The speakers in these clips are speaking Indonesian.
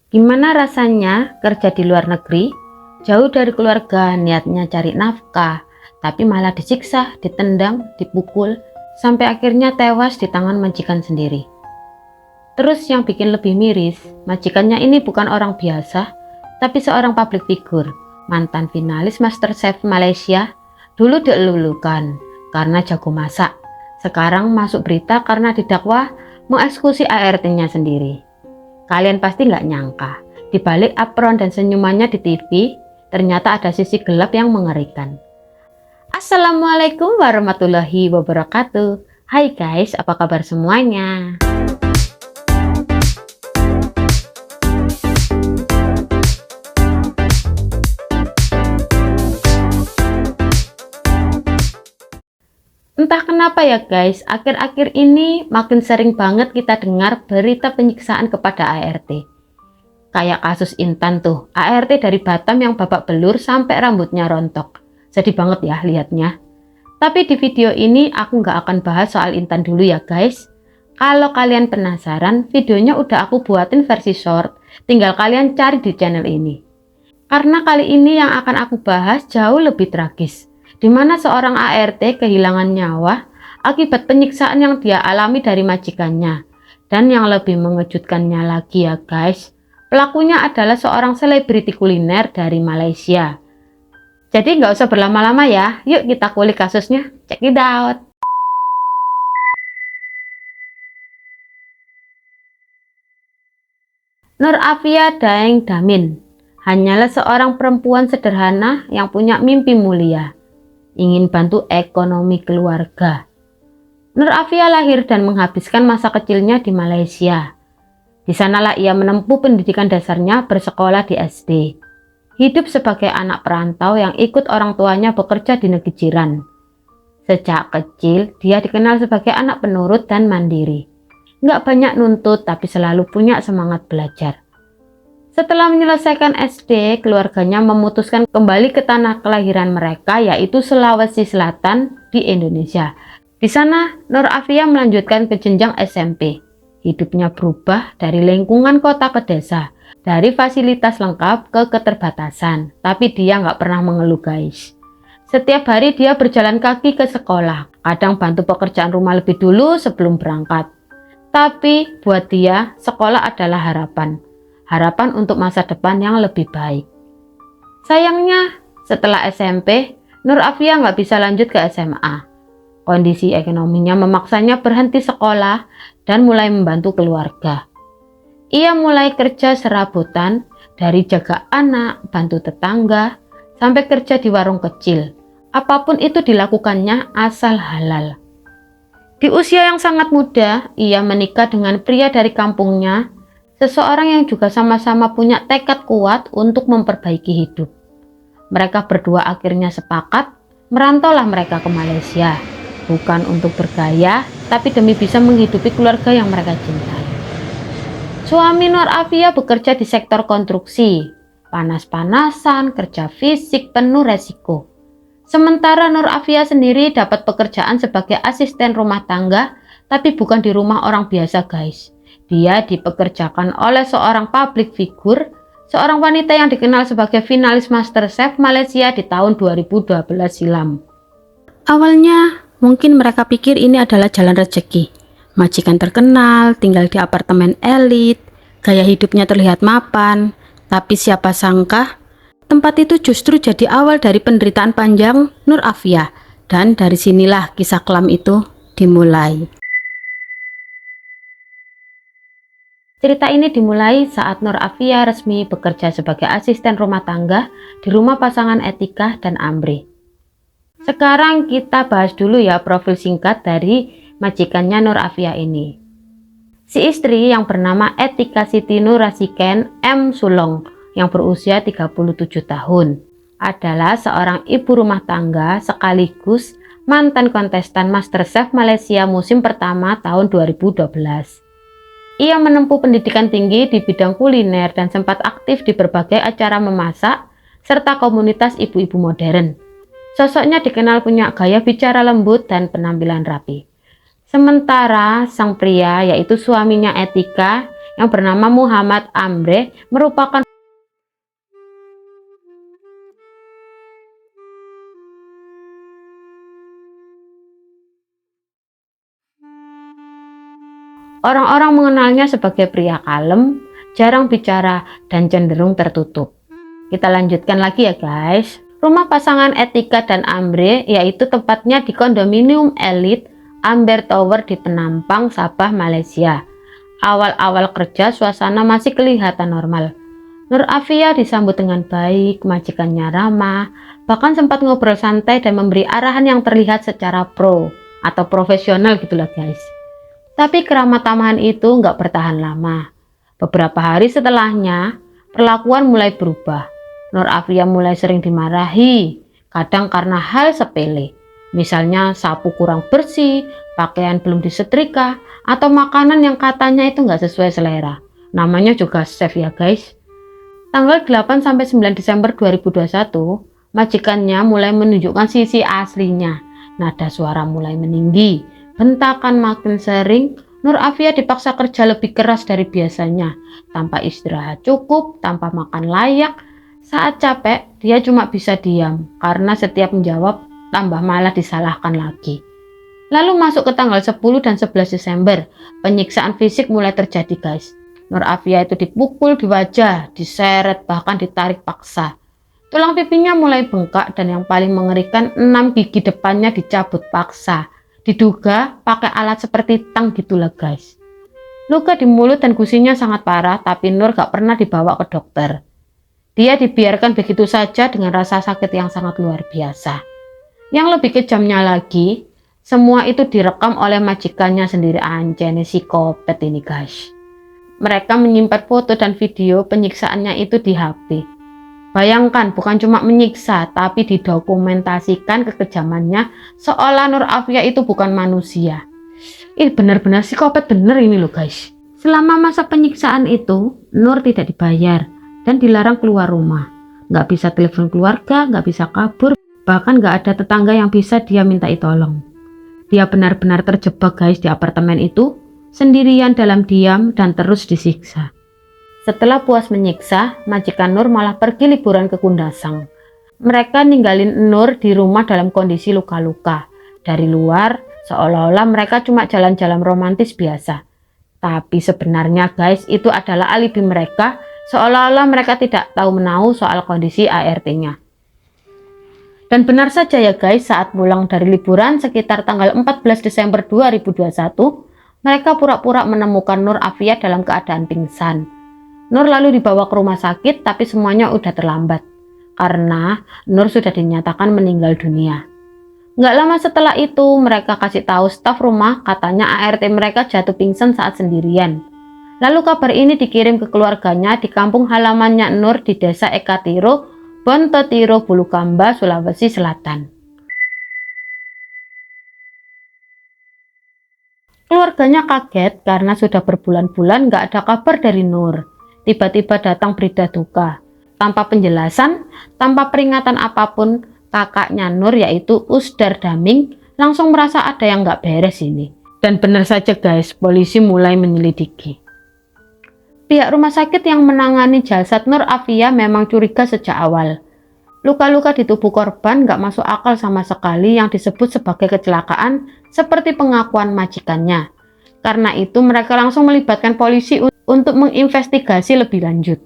Gimana rasanya kerja di luar negeri, jauh dari keluarga, niatnya cari nafkah, tapi malah disiksa, ditendang, dipukul, sampai akhirnya tewas di tangan majikan sendiri. Terus yang bikin lebih miris, majikannya ini bukan orang biasa, tapi seorang public figure, mantan finalis MasterChef Malaysia, dulu dielulukan karena jago masak. Sekarang masuk berita karena didakwa mengeksekusi ART-nya sendiri. Kalian pasti nggak nyangka, di balik apron dan senyumannya di TV, ternyata ada sisi gelap yang mengerikan. Assalamualaikum warahmatullahi wabarakatuh. Hai guys, apa kabar semuanya? Entah kenapa ya guys, akhir-akhir ini makin sering banget kita dengar berita penyiksaan kepada ART. Kayak kasus Intan tuh, ART dari Batam yang babak belur sampai rambutnya rontok. Sedih banget ya lihatnya. Tapi di video ini aku nggak akan bahas soal Intan dulu ya guys. Kalau kalian penasaran, videonya udah aku buatin versi short, tinggal kalian cari di channel ini. Karena kali ini yang akan aku bahas jauh lebih tragis, di mana seorang ART kehilangan nyawa akibat penyiksaan yang dia alami dari majikannya. Dan yang lebih mengejutkannya lagi ya guys, pelakunya adalah seorang selebriti kuliner dari Malaysia. Jadi nggak usah berlama-lama ya, yuk kita kulik kasusnya, check it out. Nur Afia Daeng Damin hanyalah seorang perempuan sederhana yang punya mimpi mulia, ingin bantu ekonomi keluarga. Nur Afia lahir dan menghabiskan masa kecilnya di Malaysia. Di sanalah ia menempuh pendidikan dasarnya bersekolah di SD. Hidup sebagai anak perantau yang ikut orang tuanya bekerja di negeri jiran. Sejak kecil, dia dikenal sebagai anak penurut dan mandiri. Nggak banyak nuntut, tapi selalu punya semangat belajar. Setelah menyelesaikan SD, keluarganya memutuskan kembali ke tanah kelahiran mereka, yaitu Sulawesi Selatan di Indonesia. Di sana, Nur Afia melanjutkan ke jenjang SMP. Hidupnya berubah dari lingkungan kota ke desa, dari fasilitas lengkap ke keterbatasan. Tapi dia nggak pernah mengeluh guys. Setiap hari dia berjalan kaki ke sekolah, kadang bantu pekerjaan rumah lebih dulu sebelum berangkat. Tapi buat dia, sekolah adalah harapan. Harapan untuk masa depan yang lebih baik. Sayangnya, setelah SMP, Nur Afia nggak bisa lanjut ke SMA. Kondisi ekonominya memaksanya berhenti sekolah dan mulai membantu keluarga. Ia mulai kerja serabutan, dari jaga anak, bantu tetangga, sampai kerja di warung kecil. Apapun itu dilakukannya asal halal. Di usia yang sangat muda, ia menikah dengan pria dari kampungnya, seseorang yang juga sama-sama punya tekad kuat untuk memperbaiki hidup. Mereka berdua akhirnya sepakat, merantaulah mereka ke Malaysia, bukan untuk bergaya, tapi demi bisa menghidupi keluarga yang mereka cintai. Suami Nur Afia bekerja di sektor konstruksi, panas-panasan, kerja fisik penuh resiko. Sementara Nur Afia sendiri dapat pekerjaan sebagai asisten rumah tangga, tapi bukan di rumah orang biasa guys. Dia dipekerjakan oleh seorang public figure, seorang wanita yang dikenal sebagai finalis MasterChef Malaysia di tahun 2012 silam. Awalnya mungkin mereka pikir ini adalah jalan rezeki. Majikan terkenal, tinggal di apartemen elit, gaya hidupnya terlihat mapan, tapi siapa sangka tempat itu justru jadi awal dari penderitaan panjang Nur Afia, dan dari sinilah kisah kelam itu dimulai. Cerita ini dimulai saat Nur Afia resmi bekerja sebagai asisten rumah tangga di rumah pasangan Etika dan Amri. Sekarang kita bahas dulu ya profil singkat dari majikannya Nur Afia ini. Si istri yang bernama Etika Siti Nur Rasiken M. Sulong yang berusia 37 tahun adalah seorang ibu rumah tangga sekaligus mantan kontestan MasterChef Malaysia musim pertama tahun 2012. Ia menempuh pendidikan tinggi di bidang kuliner dan sempat aktif di berbagai acara memasak serta komunitas ibu-ibu modern. Sosoknya dikenal punya gaya bicara lembut dan penampilan rapi. Sementara sang pria, yaitu suaminya Etika, yang bernama Muhammad Amre merupakan orang-orang mengenalnya sebagai pria kalem, jarang bicara, dan cenderung tertutup. Kita lanjutkan lagi ya guys. Rumah pasangan Etika dan Amre yaitu tepatnya di kondominium elit Amber Tower di Penampang, Sabah, Malaysia. Awal-awal kerja suasana masih kelihatan normal. Nur Afia disambut dengan baik, majikannya ramah, bahkan sempat ngobrol santai dan memberi arahan yang terlihat secara pro atau profesional gitulah guys. Tapi keramat tamahan itu nggak bertahan lama. Beberapa hari setelahnya, perlakuan mulai berubah. Nur Afia mulai sering dimarahi, kadang karena hal sepele. Misalnya sapu kurang bersih, pakaian belum disetrika, atau makanan yang katanya itu nggak sesuai selera. Namanya juga chef ya guys. Tanggal 8-9 Desember 2021, majikannya mulai menunjukkan sisi aslinya. Nada suara mulai meninggi, bentakan makin sering. Nur Afia dipaksa kerja lebih keras dari biasanya, tanpa istirahat cukup, tanpa makan layak. Saat capek, dia cuma bisa diam, karena setiap menjawab, tambah malah disalahkan lagi. Lalu masuk ke tanggal 10 dan 11 Desember, penyiksaan fisik mulai terjadi guys. Nur Afia itu dipukul di wajah, diseret, bahkan ditarik paksa. Tulang pipinya mulai bengkak dan yang paling mengerikan 6 gigi depannya dicabut paksa. Diduga pakai alat seperti tang gitulah guys. Luka di mulut dan gusinya sangat parah, tapi Nur gak pernah dibawa ke dokter. Dia dibiarkan begitu saja dengan rasa sakit yang sangat luar biasa. Yang lebih kejamnya lagi, semua itu direkam oleh majikannya sendiri. Anjene psikopat ini guys. Mereka menyimpan foto dan video penyiksaannya itu di HP. Bayangkan, bukan cuma menyiksa, tapi didokumentasikan kekejamannya seolah Nur Afia itu bukan manusia. Ini benar-benar psikopat bener ini loh guys. Selama masa penyiksaan itu, Nur tidak dibayar dan dilarang keluar rumah. Nggak bisa telepon keluarga, nggak bisa kabur, bahkan nggak ada tetangga yang bisa dia mintai tolong. Dia benar-benar terjebak guys di apartemen itu, sendirian dalam diam dan terus disiksa. Setelah puas menyiksa, majikan Nur malah pergi liburan ke Kundasang. Mereka ninggalin Nur di rumah dalam kondisi luka-luka. Dari luar, seolah-olah mereka cuma jalan-jalan romantis biasa. Tapi sebenarnya guys, itu adalah alibi mereka, seolah-olah mereka tidak tahu menahu soal kondisi ART-nya. Dan benar saja ya guys, saat pulang dari liburan sekitar tanggal 14 Desember 2021, mereka pura-pura menemukan Nur Afia dalam keadaan pingsan. Nur lalu dibawa ke rumah sakit, tapi semuanya udah terlambat karena Nur sudah dinyatakan meninggal dunia. Nggak lama setelah itu mereka kasih tahu staf rumah, katanya ART mereka jatuh pingsan saat sendirian. Lalu kabar ini dikirim ke keluarganya di kampung halamannya Nur di desa Ekatiro, Bontotiro, Bulukamba, Sulawesi Selatan. Keluarganya kaget karena sudah berbulan-bulan nggak ada kabar dari Nur. Tiba-tiba datang berita duka. Tanpa penjelasan, tanpa peringatan apapun, kakaknya Nur yaitu Usdar Daming langsung merasa ada yang nggak beres ini. Dan benar saja guys, polisi mulai menyelidiki. Pihak rumah sakit yang menangani jasad Nur Afia memang curiga sejak awal. Luka-luka di tubuh korban nggak masuk akal sama sekali yang disebut sebagai kecelakaan seperti pengakuan majikannya. Karena itu mereka langsung melibatkan polisi untuk menginvestigasi lebih lanjut.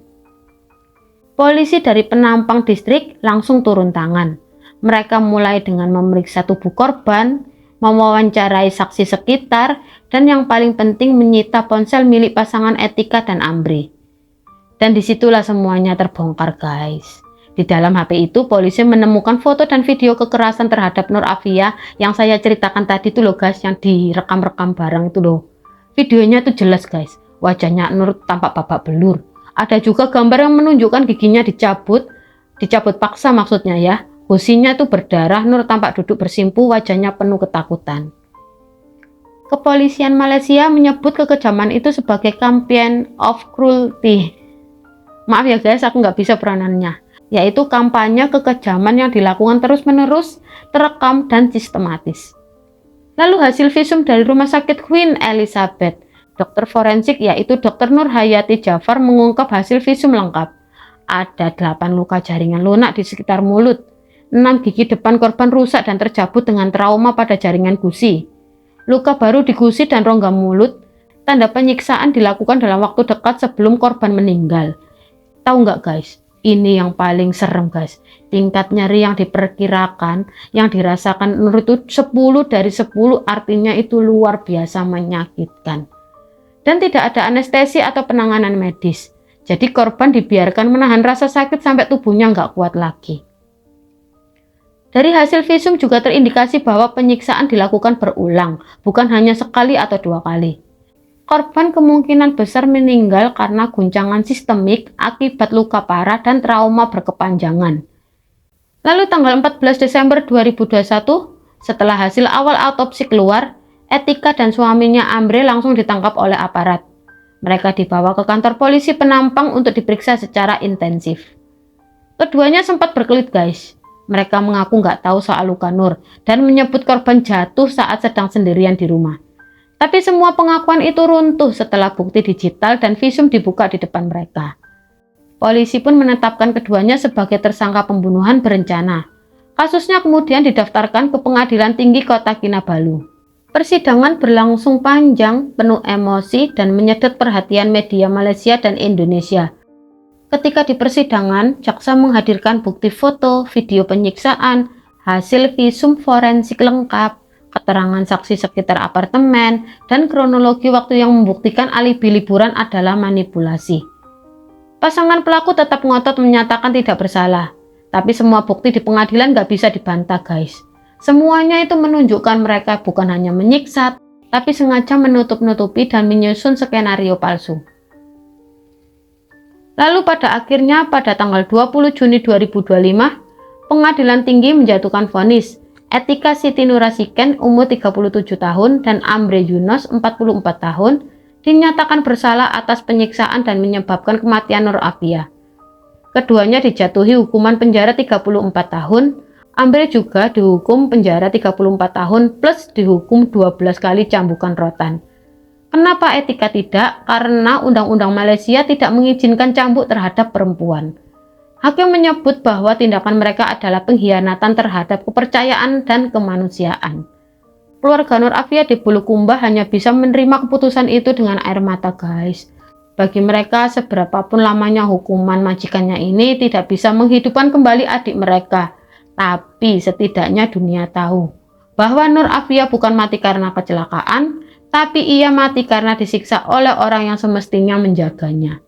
Polisi dari Penampang Distrik langsung turun tangan. Mereka mulai dengan memeriksa tubuh korban, mewawancarai saksi sekitar, dan yang paling penting menyita ponsel milik pasangan Etika dan Amre. Dan disitulah semuanya terbongkar guys. Di dalam HP itu polisi menemukan foto dan video kekerasan terhadap Nur Afia yang saya ceritakan tadi tuh loh guys, yang direkam-rekam bareng itu loh. Videonya tuh jelas guys. Wajahnya Nur tampak babak belur. Ada juga gambar yang menunjukkan giginya dicabut paksa maksudnya ya. Gusinya tuh berdarah, Nur tampak duduk bersimpu, wajahnya penuh ketakutan. Kepolisian Malaysia menyebut kekejaman itu sebagai campaign of cruelty. Maaf ya guys, aku nggak bisa peranannya. Yaitu kampanye kekejaman yang dilakukan terus-menerus, terekam dan sistematis. Lalu hasil visum dari Rumah Sakit Queen Elizabeth, Dokter forensik yaitu Dr. Nur Hayati Jafar mengungkap hasil visum lengkap. Ada 8 luka jaringan lunak di sekitar mulut. 6 gigi depan korban rusak dan tercabut dengan trauma pada jaringan gusi. Luka baru di gusi dan rongga mulut. Tanda penyiksaan dilakukan dalam waktu dekat sebelum korban meninggal. Tahu nggak guys? Ini yang paling serem guys. Tingkat nyeri yang diperkirakan, yang dirasakan Nur itu 10 dari 10, artinya itu luar biasa menyakitkan. Dan tidak ada anestesi atau penanganan medis. Jadi korban dibiarkan menahan rasa sakit sampai tubuhnya nggak kuat lagi. Dari hasil visum juga terindikasi bahwa penyiksaan dilakukan berulang, bukan hanya sekali atau 2 kali. Korban kemungkinan besar meninggal karena guncangan sistemik akibat luka parah dan trauma berkepanjangan. Lalu tanggal 14 Desember 2021, setelah hasil awal autopsi keluar, Etika dan suaminya Ambre langsung ditangkap oleh aparat. Mereka dibawa ke kantor polisi Penampang untuk diperiksa secara intensif. Keduanya sempat berkelit guys. Mereka mengaku nggak tahu soal luka Nur dan menyebut korban jatuh saat sedang sendirian di rumah. Tapi semua pengakuan itu runtuh setelah bukti digital dan visum dibuka di depan mereka. Polisi pun menetapkan keduanya sebagai tersangka pembunuhan berencana. Kasusnya kemudian didaftarkan ke Pengadilan Tinggi Kota Kinabalu. Persidangan berlangsung panjang, penuh emosi, dan menyedot perhatian media Malaysia dan Indonesia. Ketika di persidangan, jaksa menghadirkan bukti foto, video penyiksaan, hasil visum forensik lengkap, keterangan saksi sekitar apartemen, dan kronologi waktu yang membuktikan alibi liburan adalah manipulasi. Pasangan pelaku tetap ngotot menyatakan tidak bersalah, tapi semua bukti di pengadilan nggak bisa dibantah guys. Semuanya itu menunjukkan mereka bukan hanya menyiksa, tapi sengaja menutup-nutupi dan menyusun skenario palsu. Lalu pada akhirnya pada tanggal 20 Juni 2025, Pengadilan Tinggi menjatuhkan vonis Etika Siti Nurasiken umur 37 tahun dan Ambre Yunus 44 tahun dinyatakan bersalah atas penyiksaan dan menyebabkan kematian Nur Afia. Keduanya dijatuhi hukuman penjara 34 tahun. Ambre juga dihukum penjara 34 tahun plus dihukum 12 kali cambukan rotan. Kenapa Etika tidak? Karena Undang-Undang Malaysia tidak mengizinkan cambuk terhadap perempuan. Hakim menyebut bahwa tindakan mereka adalah pengkhianatan terhadap kepercayaan dan kemanusiaan. Keluarga Nur Afia di Bulukumba hanya bisa menerima keputusan itu dengan air mata guys. Bagi mereka, seberapapun lamanya hukuman majikannya ini tidak bisa menghidupkan kembali adik mereka. Tapi setidaknya dunia tahu bahwa Nur Afia bukan mati karena kecelakaan, tapi ia mati karena disiksa oleh orang yang semestinya menjaganya.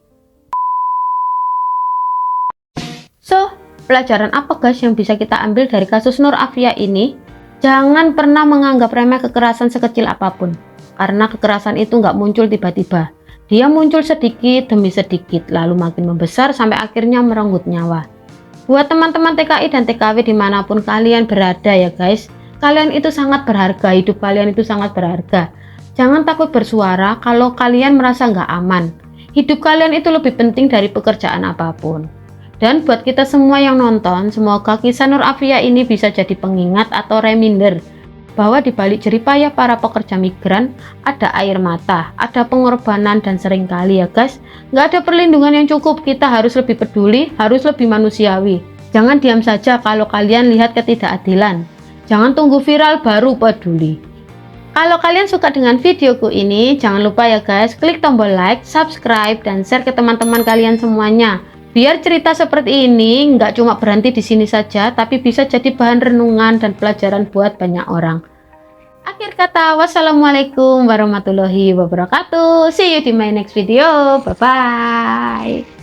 So, pelajaran apa guys yang bisa kita ambil dari kasus Nur Afia ini? Jangan pernah menganggap remeh kekerasan sekecil apapun, karena kekerasan itu nggak muncul tiba-tiba. Dia muncul sedikit demi sedikit, lalu makin membesar sampai akhirnya merenggut nyawa. Buat teman-teman TKI dan TKW dimanapun kalian berada ya guys, kalian itu sangat berharga, hidup kalian itu sangat berharga. Jangan takut bersuara kalau kalian merasa nggak aman. Hidup kalian itu lebih penting dari pekerjaan apapun. Dan buat kita semua yang nonton, semoga kisah Nur Afia ini bisa jadi pengingat atau reminder bahwa di balik jeripaya para pekerja migran ada air mata, ada pengorbanan, dan seringkali ya guys, nggak ada perlindungan yang cukup. Kita harus lebih peduli, harus lebih manusiawi. Jangan diam saja kalau kalian lihat ketidakadilan. Jangan tunggu viral baru peduli. Kalau kalian suka dengan videoku ini, jangan lupa ya guys, klik tombol like, subscribe, dan share ke teman-teman kalian semuanya. Biar cerita seperti ini nggak cuma berhenti di sini saja, tapi bisa jadi bahan renungan dan pelajaran buat banyak orang. Akhir kata, wassalamualaikum warahmatullahi wabarakatuh. See you di my next video. Bye-bye.